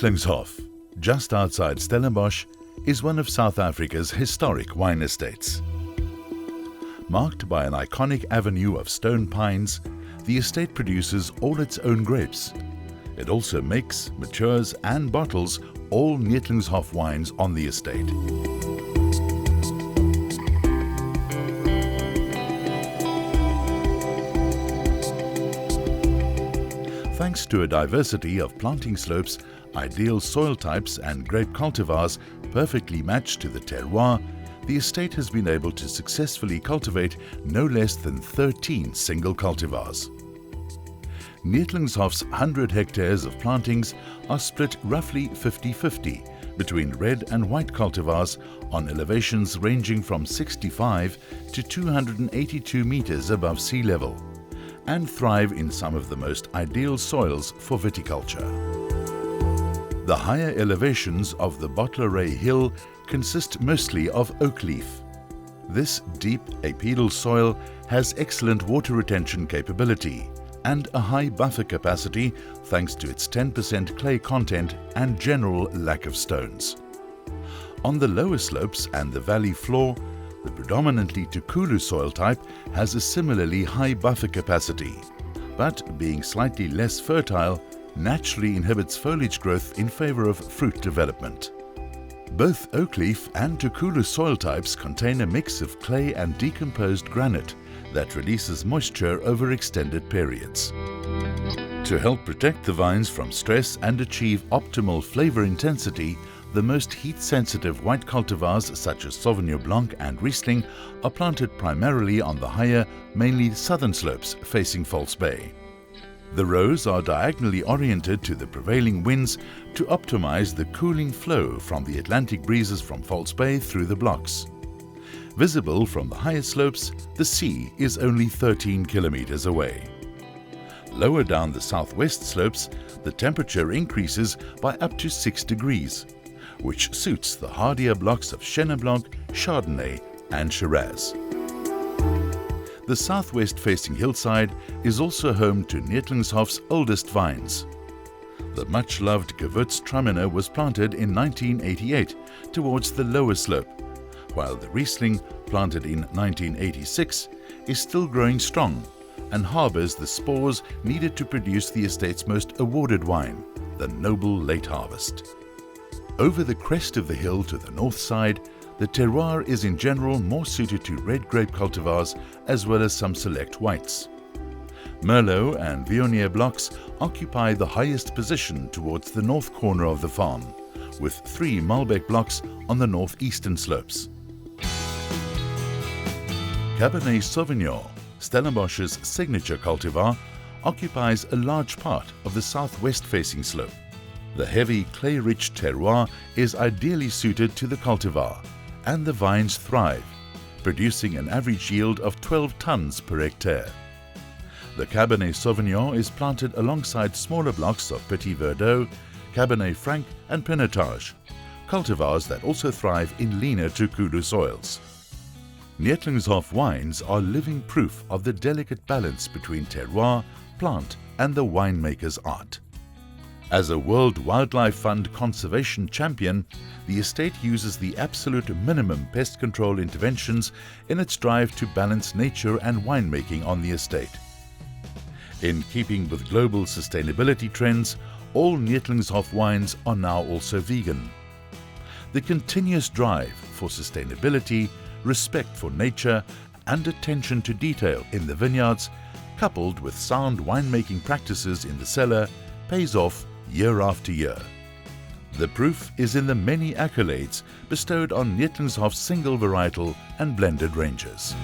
Neethlingshof, just outside Stellenbosch, is one of South Africa's historic wine estates. Marked by an iconic avenue of stone pines, the estate produces all its own grapes. It also makes, matures and bottles all Neethlingshof wines on the estate. Thanks to a diversity of planting slopes, ideal soil types and grape cultivars perfectly matched to the terroir, the estate has been able to successfully cultivate no less than 13 single cultivars. Neethlingshof's 100 hectares of plantings are split roughly 50-50 between red and white cultivars on elevations ranging from 65 to 282 meters above sea level, and thrive in some of the most ideal soils for viticulture. The higher elevations of the Bottleray Hill consist mostly of oak leaf. This deep apedal soil has excellent water retention capability and a high buffer capacity thanks to its 10% clay content and general lack of stones. On the lower slopes and the valley floor, the predominantly Tukulu soil type has a similarly high buffer capacity, but being slightly less fertile, naturally inhibits foliage growth in favor of fruit development. Both oakleaf and Tukulu soil types contain a mix of clay and decomposed granite that releases moisture over extended periods. To help protect the vines from stress and achieve optimal flavor intensity, the most heat-sensitive white cultivars such as Sauvignon Blanc and Riesling are planted primarily on the higher, mainly southern slopes facing False Bay. The rows are diagonally oriented to the prevailing winds to optimize the cooling flow from the Atlantic breezes from False Bay through the blocks. Visible from the higher slopes, the sea is only 13 kilometers away. Lower down the southwest slopes, the temperature increases by up to 6 degrees, which suits the hardier blocks of Chenin Blanc, Chardonnay and Shiraz. The southwest-facing hillside is also home to Neethlingshof's oldest vines. The much-loved Gewürztraminer was planted in 1988 towards the lower slope, while the Riesling, planted in 1986, is still growing strong and harbours the spores needed to produce the estate's most awarded wine, the Noble Late Harvest. Over the crest of the hill to the north side, the terroir is in general more suited to red grape cultivars as well as some select whites. Merlot and Viognier blocks occupy the highest position towards the north corner of the farm, with 3 Malbec blocks on the northeastern slopes. Cabernet Sauvignon, Stellenbosch's signature cultivar, occupies a large part of the southwest-facing slope. The heavy clay-rich terroir is ideally suited to the cultivar, and the vines thrive, producing an average yield of 12 tons per hectare. The Cabernet Sauvignon is planted alongside smaller blocks of Petit Verdot, Cabernet Franc and Pinotage, cultivars that also thrive in leaner Tukulu soils. Neethlingshof wines are living proof of the delicate balance between terroir, plant and the winemaker's art. As a World Wildlife Fund conservation champion, the estate uses the absolute minimum pest control interventions in its drive to balance nature and winemaking on the estate. In keeping with global sustainability trends, all Neethlingshof wines are now also vegan. The continuous drive for sustainability, respect for nature, and attention to detail in the vineyards, coupled with sound winemaking practices in the cellar, pays off year after year. The proof is in the many accolades bestowed on Neethlingshof's single varietal and blended ranges.